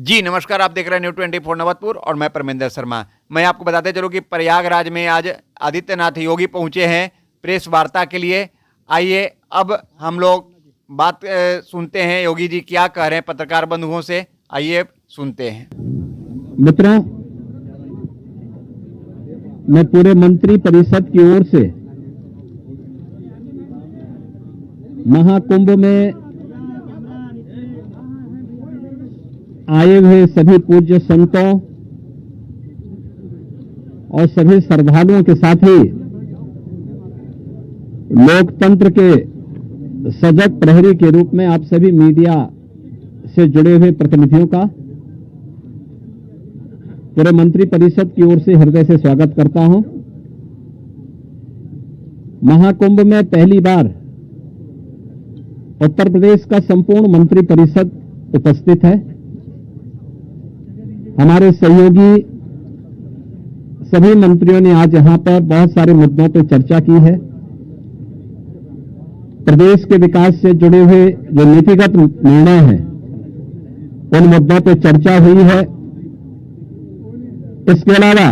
जी नमस्कार, आप देख रहे हैं न्यूज़ 24 नवतपुर और मैं परमेंद्र शर्मा। मैं आपको बताते चलूं कि प्रयागराज में आज आदित्यनाथ योगी पहुंचे हैं प्रेस वार्ता के लिए। आइए अब हम लोग बात सुनते हैं योगी जी क्या कह रहे हैं पत्रकार बंधुओं से। आइए सुनते हैं। मित्रों, मैं पूरे मंत्री परिषद की ओर से महाकुंभ में आए हुए सभी पूज्य संतों और सभी श्रद्धालुओं के साथ ही लोकतंत्र के सजग प्रहरी के रूप में आप सभी मीडिया से जुड़े हुए प्रतिनिधियों का पूरे मंत्री परिषद की ओर से हृदय से स्वागत करता हूं। महाकुंभ में पहली बार उत्तर प्रदेश का संपूर्ण मंत्री परिषद उपस्थित है। हमारे सहयोगी सभी मंत्रियों ने आज यहां पर बहुत सारे मुद्दों पर चर्चा की है। प्रदेश के विकास से जुड़े हुए जो नीतिगत निर्णय हैं उन मुद्दों पर चर्चा हुई है। इसके अलावा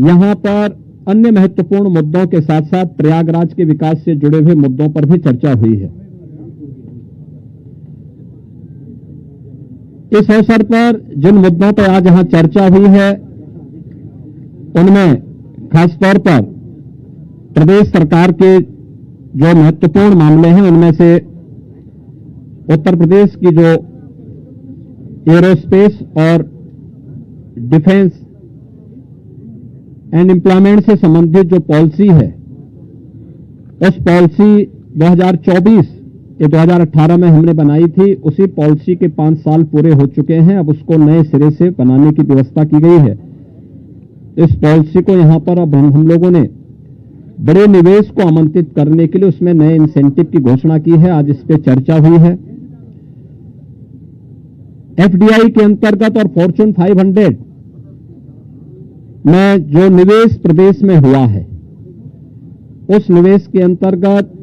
यहां पर अन्य महत्वपूर्ण मुद्दों के साथ साथ प्रयागराज के विकास से जुड़े हुए मुद्दों पर भी चर्चा हुई है। इस अवसर पर जिन मुद्दों पर आज यहां चर्चा हुई है उनमें खासतौर पर प्रदेश सरकार के जो महत्वपूर्ण मामले हैं उनमें से उत्तर प्रदेश की जो एरोस्पेस और डिफेंस एंड एम्प्लॉयमेंट से संबंधित जो पॉलिसी है उस पॉलिसी 2018 में हमने बनाई थी। उसी पॉलिसी के 5 साल पूरे हो चुके हैं। अब उसको नए सिरे से बनाने की व्यवस्था की गई है। इस पॉलिसी को यहां पर अब हम लोगों ने बड़े निवेश को आमंत्रित करने के लिए उसमें नए इंसेंटिव की घोषणा की है। आज इस पे चर्चा हुई है। एफडीआई के अंतर्गत और फॉर्च्यून 500 में जो निवेश प्रदेश में हुआ है उस निवेश के अंतर्गत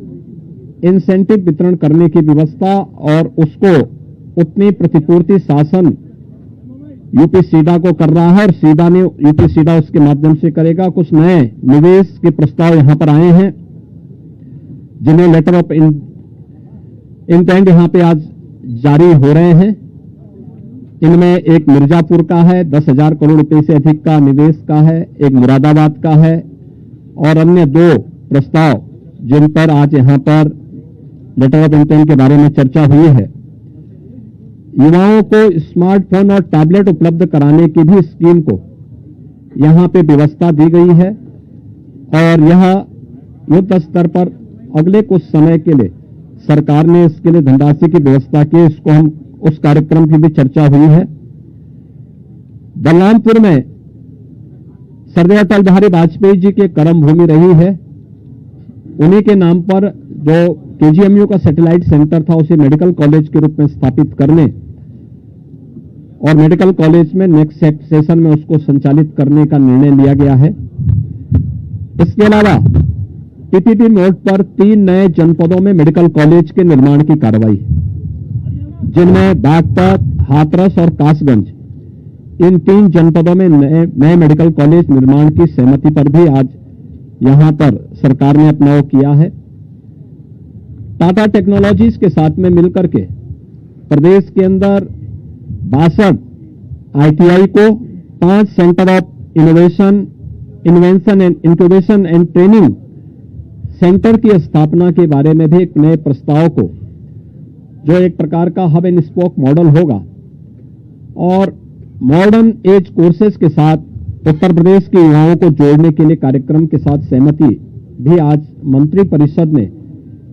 इंसेंटिव वितरण करने की व्यवस्था और उसको उतनी प्रतिपूर्ति शासन यूपी सीडा को कर रहा है और सीडा ने यूपी सीडा उसके माध्यम से करेगा। कुछ नए निवेश के प्रस्ताव यहां पर आए हैं जिन्हें लेटर ऑफ इंटेंट यहां पे आज जारी हो रहे हैं। इनमें एक मिर्जापुर का है 10,000 करोड़ रुपए से अधिक का निवेश का है, एक मुरादाबाद का है और अन्य 2 प्रस्ताव जिन पर आज यहां पर लेटर ऑफ इंटेंट के बारे में चर्चा हुई है। युवाओं को स्मार्टफोन और टैबलेट उपलब्ध कराने की भी स्कीम को यहां पे व्यवस्था दी गई है और यह युद्ध स्तर पर अगले कुछ समय के लिए सरकार ने इसके लिए धनराशि की व्यवस्था की। इसको हम उस कार्यक्रम की भी चर्चा हुई है। बलरामपुर में सरदार अटल बिहारी वाजपेयी जी की कर्म भूमि रही है। उन्हीं के नाम पर जो केजीएमयू का सैटेलाइट सेंटर था उसे मेडिकल कॉलेज के रूप में स्थापित करने और मेडिकल कॉलेज में नेक्स्ट सेशन में उसको संचालित करने का निर्णय लिया गया है। इसके अलावा पीपीपी मोड पर 3 नए जनपदों में मेडिकल कॉलेज के निर्माण की कार्रवाई है जिनमें बागपत, हाथरस और कासगंज इन 3 जनपदों में नए मेडिकल कॉलेज निर्माण की सहमति पर भी आज यहां पर सरकार ने अपना किया है। टाटा टेक्नोलॉजीज के साथ में मिलकर के प्रदेश के अंदर 62 आईटीआई को 5 centre of invention and incubation and training centre की स्थापना के बारे में भी एक नए प्रस्ताव को जो एक प्रकार का हब एंड स्पोक मॉडल होगा और मॉडर्न एज कोर्सेज के साथ उत्तर प्रदेश के युवाओं को जोड़ने के लिए कार्यक्रम के साथ सहमति भी आज मंत्री परिषद ने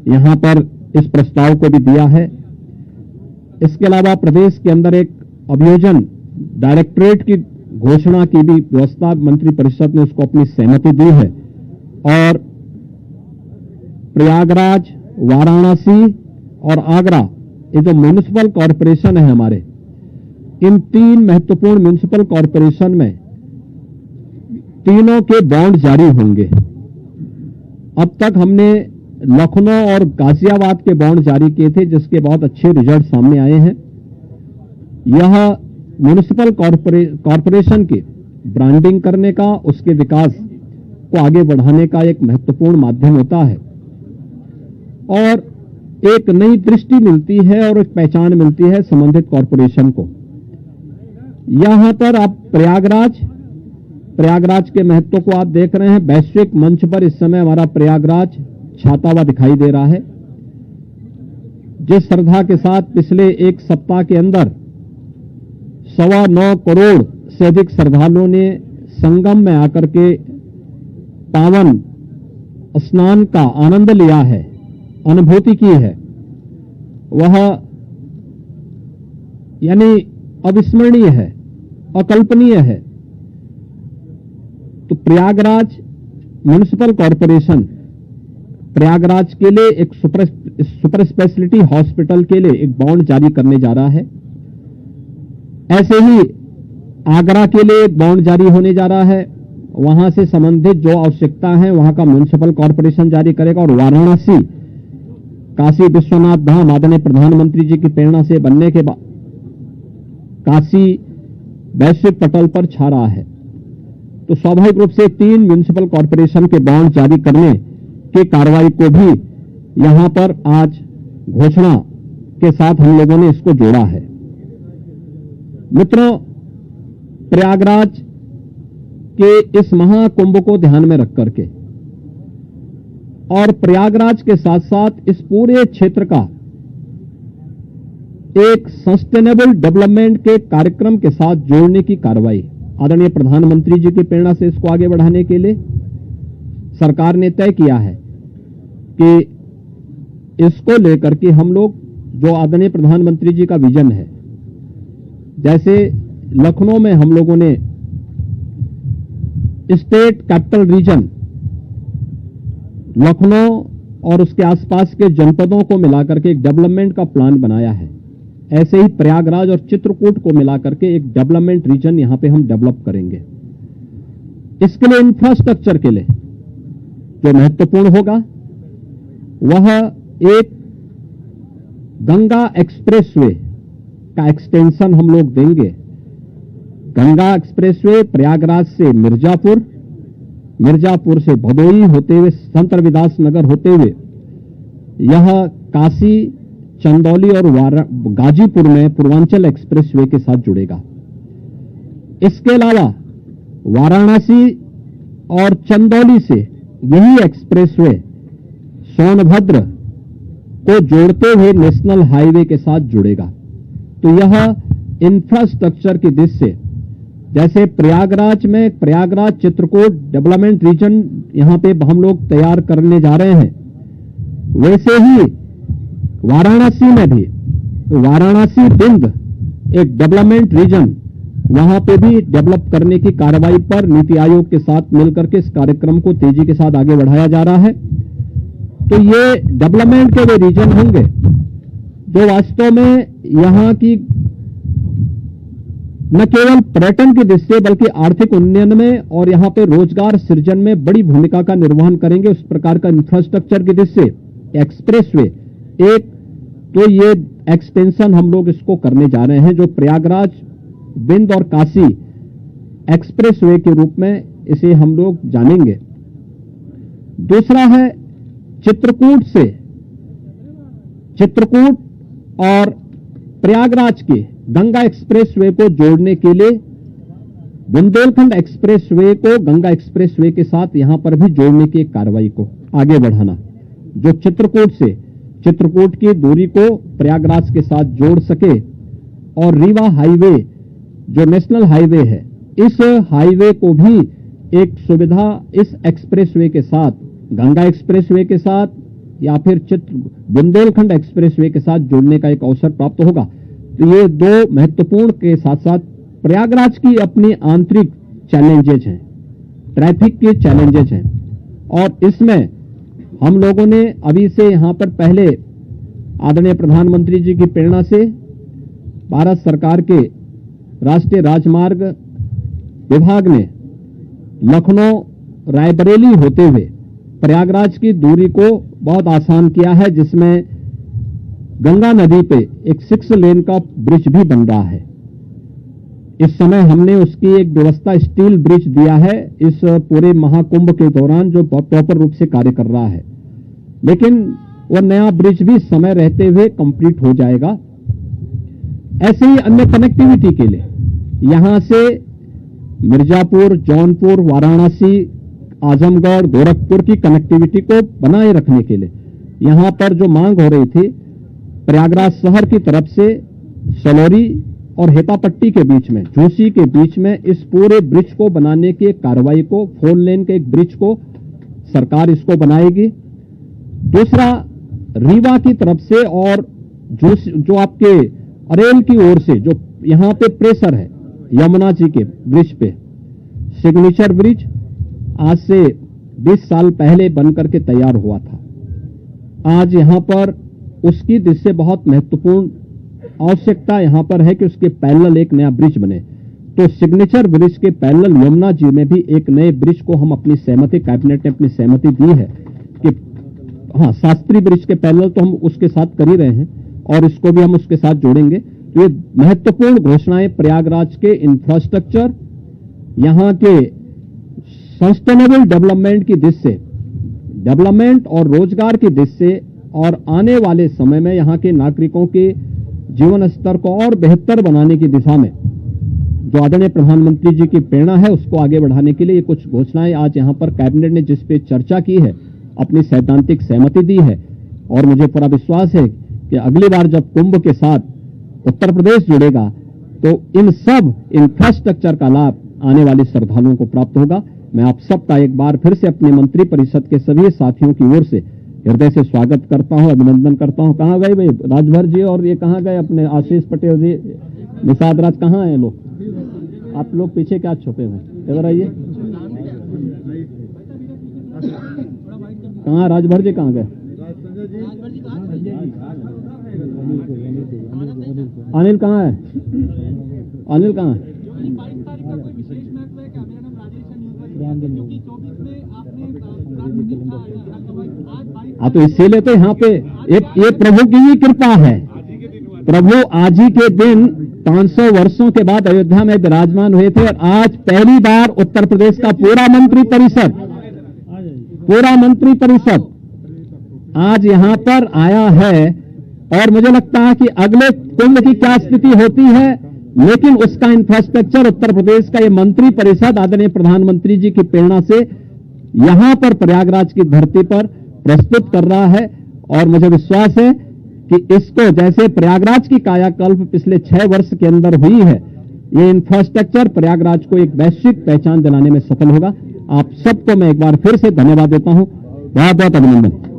यहां पर इस प्रस्ताव को भी दिया है। इसके अलावा प्रदेश के अंदर एक अभियोजन डायरेक्टरेट की घोषणा की भी व्यवस्था मंत्री परिषद ने उसको अपनी सहमति दी है और प्रयागराज, वाराणसी और आगरा ये जो म्युनिसिपल कॉरपोरेशन है हमारे, इन 3 महत्वपूर्ण म्युनिसिपल कॉरपोरेशन में तीनों के बॉन्ड जारी होंगे। अब तक हमने लखनऊ और गाजियाबाद के बॉन्ड जारी किए थे जिसके बहुत अच्छे रिजल्ट सामने आए हैं। यह म्युनिसिपल कॉरपोरेशन की ब्रांडिंग करने का, उसके विकास को आगे बढ़ाने का एक महत्वपूर्ण माध्यम होता है और एक नई दृष्टि मिलती है और एक पहचान मिलती है संबंधित कॉरपोरेशन को। यहां पर आप प्रयागराज के महत्व को आप देख रहे हैं। वैश्विक मंच पर इस समय हमारा प्रयागराज छाता हुआ दिखाई दे रहा है। जिस श्रद्धा के साथ पिछले एक सप्ताह के अंदर 9.25 करोड़ से अधिक श्रद्धालुओं ने संगम में आकर के पावन स्नान का आनंद लिया है, अनुभूति की है, वह यानी अविस्मरणीय है, अकल्पनीय है। तो प्रयागराज म्युनिसिपल कॉरपोरेशन प्रयागराज के लिए एक सुपर स्पेशलिटी हॉस्पिटल के लिए एक बॉन्ड जारी करने जा रहा है। ऐसे ही आगरा के लिए एक बॉन्ड जारी होने जा रहा है। वहां से संबंधित जो आवश्यकता है वहां का म्युनिसिपल कॉरपोरेशन जारी करेगा। और वाराणसी काशी विश्वनाथ धाम आदरणीय प्रधानमंत्री जी की प्रेरणा से बनने के बाद काशी वैश्विक पटल पर छा रहा है। तो स्वाभाविक रूप से 3 म्युनिसिपल कॉरपोरेशन के बॉन्ड जारी करने की कार्रवाई को भी यहां पर आज घोषणा के साथ हम लोगों ने इसको जोड़ा है। मित्रों, प्रयागराज के इस महाकुंभ को ध्यान में रख करके और प्रयागराज के साथ साथ इस पूरे क्षेत्र का एक सस्टेनेबल डेवलपमेंट के कार्यक्रम के साथ जोड़ने की कार्रवाई आदरणीय प्रधानमंत्री जी की प्रेरणा से इसको आगे बढ़ाने के लिए सरकार ने तय किया है कि इसको लेकर के हम लोग जो आदरणीय प्रधानमंत्री जी का विजन है, जैसे लखनऊ में हम लोगों ने स्टेट कैपिटल रीजन लखनऊ और उसके आसपास के जनपदों को मिलाकर के एक डेवलपमेंट का प्लान बनाया है, ऐसे ही प्रयागराज और चित्रकूट को मिलाकर के एक डेवलपमेंट रीजन यहां पे हम डेवलप करेंगे। इसके लिए इंफ्रास्ट्रक्चर के लिए जो महत्वपूर्ण होगा वह एक गंगा एक्सप्रेसवे का एक्सटेंशन हम लोग देंगे। गंगा एक्सप्रेसवे प्रयागराज से मिर्जापुर से भदोई होते हुए संत रविदास नगर होते हुए यह काशी, चंदौली और गाजीपुर में पूर्वांचल एक्सप्रेसवे के साथ जुड़ेगा। इसके अलावा वाराणसी और चंदौली से यही एक्सप्रेसवे सोनभद्र को जोड़ते हुए नेशनल हाईवे के साथ जुड़ेगा। तो यह इंफ्रास्ट्रक्चर की दृष्टि से जैसे प्रयागराज में प्रयागराज चित्रकूट डेवलपमेंट रीजन यहां पे हम लोग तैयार करने जा रहे हैं, वैसे ही वाराणसी में भी वाराणसी बिंद एक डेवलपमेंट रीजन वहां पे भी डेवलप करने की कार्रवाई पर नीति आयोग के साथ मिलकर के इस कार्यक्रम को तेजी के साथ आगे बढ़ाया जा रहा है। तो ये डेवलपमेंट के वे रीजन होंगे जो वास्तव में यहां की न केवल पर्यटन की दृष्टि से बल्कि आर्थिक उन्नयन में और यहां पे रोजगार सृजन में बड़ी भूमिका का निर्वहन करेंगे। उस प्रकार का इंफ्रास्ट्रक्चर की दृष्टि से एक्सप्रेसवे एक तो ये एक्सटेंशन हम लोग इसको करने जा रहे हैं जो प्रयागराज, बिंद और काशी एक्सप्रेसवे के रूप में इसे हम लोग जानेंगे। दूसरा है चित्रकूट और प्रयागराज के गंगा एक्सप्रेसवे को जोड़ने के लिए बुंदेलखंड एक्सप्रेसवे को गंगा एक्सप्रेसवे के साथ यहां पर भी जोड़ने की एक कार्रवाई को आगे बढ़ाना, जो चित्रकूट की दूरी को प्रयागराज के साथ जोड़ सके और रीवा हाईवे जो नेशनल हाईवे है, इस हाईवे को भी एक सुविधा इस एक्सप्रेसवे के साथ, गंगा एक्सप्रेसवे के साथ या फिर बुंदेलखंड एक्सप्रेसवे के साथ जोड़ने का एक अवसर प्राप्त होगा। तो ये दो महत्वपूर्ण के साथ साथ प्रयागराज की अपनी आंतरिक चैलेंजेज हैं, ट्रैफिक के चैलेंजेज हैं और इसमें हम लोगों ने अभी से यहां पर पहले आदरणीय प्रधानमंत्री जी की प्रेरणा से भारत सरकार के राष्ट्रीय राजमार्ग विभाग ने लखनऊ रायबरेली होते हुए प्रयागराज की दूरी को बहुत आसान किया है, जिसमें गंगा नदी पे एक 6 लेन का ब्रिज भी बन रहा है। इस समय हमने उसकी एक व्यवस्था स्टील ब्रिज दिया है इस पूरे महाकुंभ के दौरान, जो प्रॉपर रूप से कार्य कर रहा है, लेकिन वह नया ब्रिज भी समय रहते हुए कंप्लीट हो जाएगा। ऐसे ही अन्य कनेक्टिविटी के लिए यहां से मिर्जापुर, जौनपुर, वाराणसी, आजमगढ़, गोरखपुर की कनेक्टिविटी को बनाए रखने के लिए यहां पर जो मांग हो रही थी, प्रयागराज शहर की तरफ से सलौरी और हेतापट्टी के बीच में, झूसी के बीच में इस पूरे ब्रिज को बनाने की कार्रवाई को, 4 लेन के एक ब्रिज को सरकार इसको बनाएगी। दूसरा, रीवा की तरफ से और जो आपके अरेल की ओर से जो यहां पे प्रेशर है यमुना जी के ब्रिज पे, सिग्नेचर ब्रिज आज से 20 साल पहले बनकर के तैयार हुआ था। आज यहां पर उसकी दृष्टि से बहुत महत्वपूर्ण आवश्यकता यहां पर है कि उसके पैरेलल एक नया ब्रिज बने। तो सिग्नेचर ब्रिज के पैरेलल यमुना जी में भी एक नए ब्रिज को हम अपनी सहमति, कैबिनेट ने अपनी सहमति दी है कि हाँ, शास्त्री ब्रिज के पैरेलल तो हम उसके साथ कर ही रहे हैं और इसको भी हम उसके साथ जोड़ेंगे। तो ये महत्वपूर्ण घोषणाएं प्रयागराज के इंफ्रास्ट्रक्चर, यहां के सस्टेनेबल डेवलपमेंट की दृष्टि से, डेवलपमेंट और रोजगार की दृष्टि से, और आने वाले समय में यहां के नागरिकों के जीवन स्तर को और बेहतर बनाने की दिशा में जो आदरणीय प्रधानमंत्री जी की प्रेरणा है उसको आगे बढ़ाने के लिए कुछ घोषणाएं आज यहां पर कैबिनेट ने जिस पे चर्चा की है, अपनी सैद्धांतिक सहमति दी है। और मुझे पूरा विश्वास है कि अगली बार जब कुंभ के साथ उत्तर प्रदेश जुड़ेगा तो इन सब इंफ्रास्ट्रक्चर का लाभ आने वाले श्रद्धालुओं को प्राप्त होगा। मैं आप सबका एक बार फिर से अपने मंत्री परिषद के सभी साथियों की ओर से हृदय से स्वागत करता हूं, अभिनंदन करता हूं। कहां गए भाई राजभर जी, और ये कहां गए अपने आशीष पटेल जी, निषाद राज, कहां हैं लोग? आप लोग पीछे क्या छुपे हुए, इधर आइए। कहां राजभर जी, कहां गए? अनिल कहां है? अनिल कहां है? हाँ, तो इसीलिए तो यहाँ पे ये प्रभु की ही कृपा है। प्रभु आज ही के दिन 500 वर्षों के बाद अयोध्या में विराजमान हुए थे और आज पहली बार उत्तर प्रदेश का पूरा मंत्री परिषद आज यहां पर आया है। और मुझे लगता है कि अगले कुंभ की क्या स्थिति होती है, लेकिन उसका इंफ्रास्ट्रक्चर उत्तर प्रदेश का ये मंत्री परिषद आदरणीय प्रधानमंत्री जी की प्रेरणा से यहां पर प्रयागराज की धरती पर प्रस्तुत कर रहा है। और मुझे विश्वास है कि इसको, जैसे प्रयागराज की कायाकल्प पिछले 6 वर्ष के अंदर हुई है, ये इंफ्रास्ट्रक्चर प्रयागराज को एक वैश्विक पहचान दिलाने में सफल होगा। आप सबको मैं एक बार फिर से धन्यवाद देता हूं। बहुत बहुत अभिनंदन।